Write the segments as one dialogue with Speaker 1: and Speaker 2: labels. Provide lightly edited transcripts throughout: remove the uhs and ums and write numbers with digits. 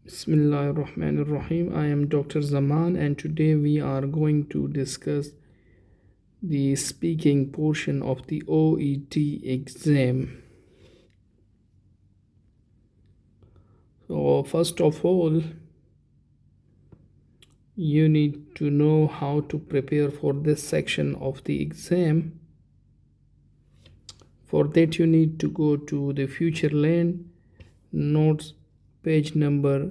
Speaker 1: Bismillahirrahmanirrahim. I am Dr. Zaman, and today we are going to discuss the speaking portion of the OET exam. So, first of all, you need to know how to prepare for this section of the exam. For that, you need to go to the FutureLearn notes page number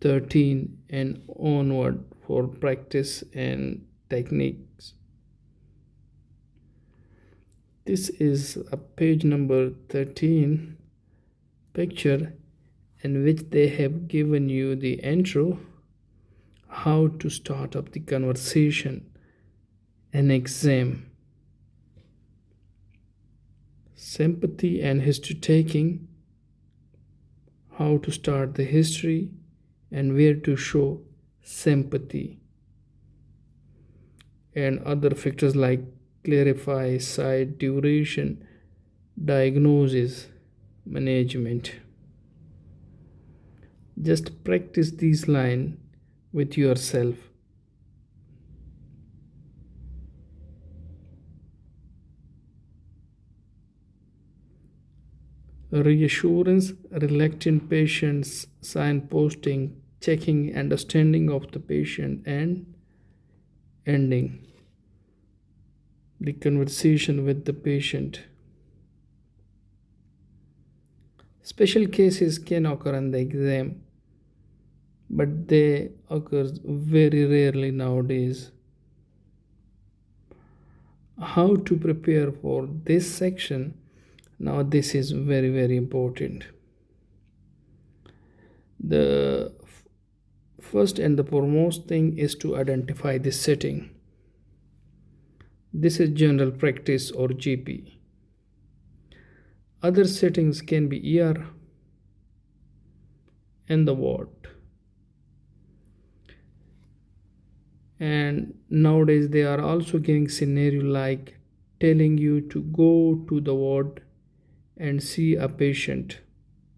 Speaker 1: 13 and onward for practice and techniques. This is a page number 13 picture in which they have given you the intro, how to start up the conversation and exam, sympathy and history taking, how to start the history and where to show sympathy, and other factors like clarify, site, duration, diagnosis, management. Just practice these lines with yourself. Reassurance, reluctant patients, signposting, checking understanding of the patient, and ending the conversation with the patient. Special cases can occur in the exam, but they occur very rarely nowadays. How to prepare for this section? Now, this is very important. The first and the foremost thing is to identify the setting. This is general practice or GP. Other settings can be ER and the ward. And nowadays they are also giving scenario like telling you to go to the ward and see a patient,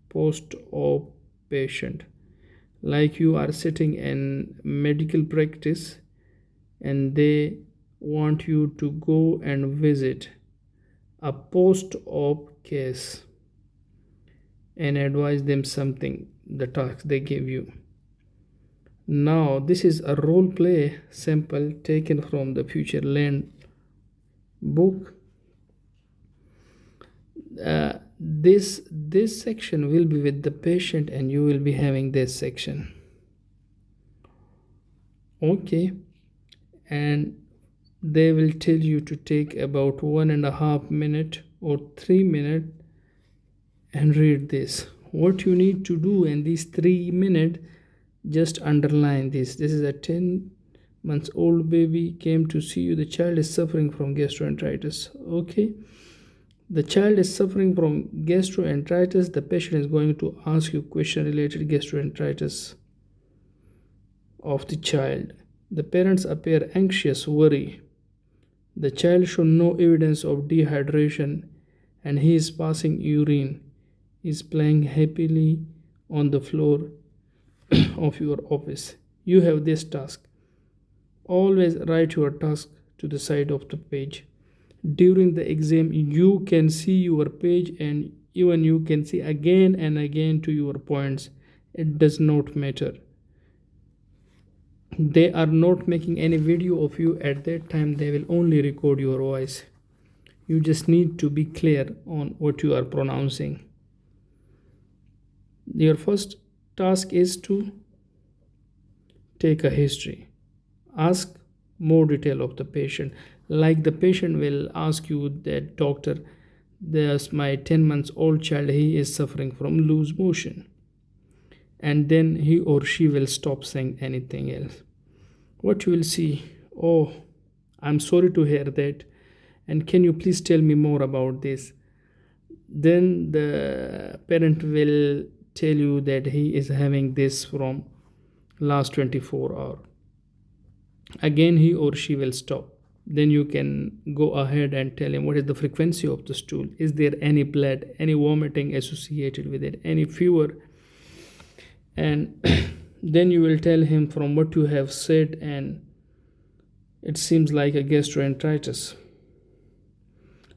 Speaker 1: post-op patient, like you are sitting in medical practice and they want you to go and visit a post-op case and advise them something, the task they give you. Now this is a role play sample taken from the FutureLearn book. This section will be with the patient and you will be having this section. Okay, and they will tell you to take about 1.5 minutes or 3 minutes and read this. What you need to do in these 3 minutes, just underline this. This is a 10 months old baby came to see you. The child is suffering from gastroenteritis. Okay, the child is suffering from gastroenteritis. The patient is going to ask you question related gastroenteritis of the child. The parents appear anxious, worry. The child shows no evidence of dehydration and he is passing urine. He is playing happily on the floor of your office. You have this task. Always write your task to the side of the page. During the exam, you can see your page and even you can see again and again to your points. It does not matter. They are not making any video of you at that time. They will only record your voice. You just need to be clear on what you are pronouncing. Your first task is to take a history. Ask more detail of the patient. Like the patient will ask you that, doctor, there's my 10 months old child, he is suffering from loose motion. And then he or she will stop saying anything else. What you will see, oh, I'm sorry to hear that, and can you please tell me more about this? Then the parent will tell you that he is having this from last 24 hours. Again he or she will stop. Then you can go ahead and tell him what is the frequency of the stool, is there any blood, any vomiting associated with it, any fever, and then you will tell him from what you have said, and it seems like a gastroenteritis.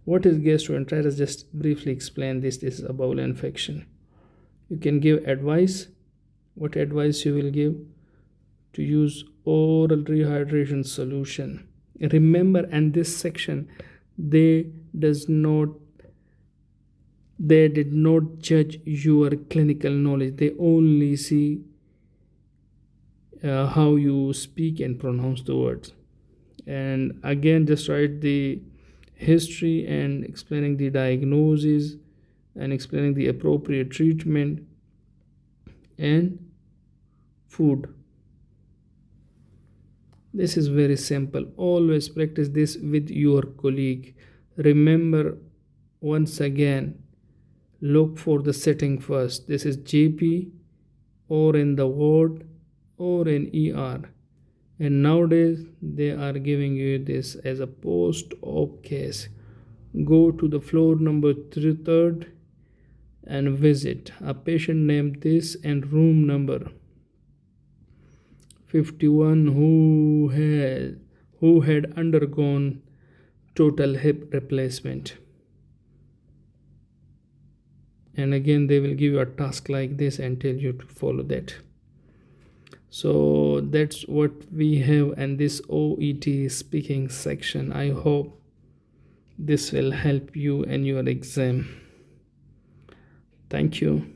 Speaker 1: What is gastroenteritis? Just briefly explain this. This is a bowel infection. You can give advice. What advice you will give? To use oral rehydration solution. Remember, and this section, they did not judge your clinical knowledge. They only see how you speak and pronounce the words. And again, just write the history and explaining the diagnosis and explaining the appropriate treatment and food. This is very simple. Always practice this with your colleague. Remember, once again, look for the setting first. This is GP or in the ward or in ER. And nowadays they are giving you this as a post-op case. Go to the floor number 3rd and visit a patient named this and room number 51 who had undergone total hip replacement. And again they will give you a task like this and tell you to follow that. So that's what we have in this OET speaking section. I hope this will help you in your exam. Thank you.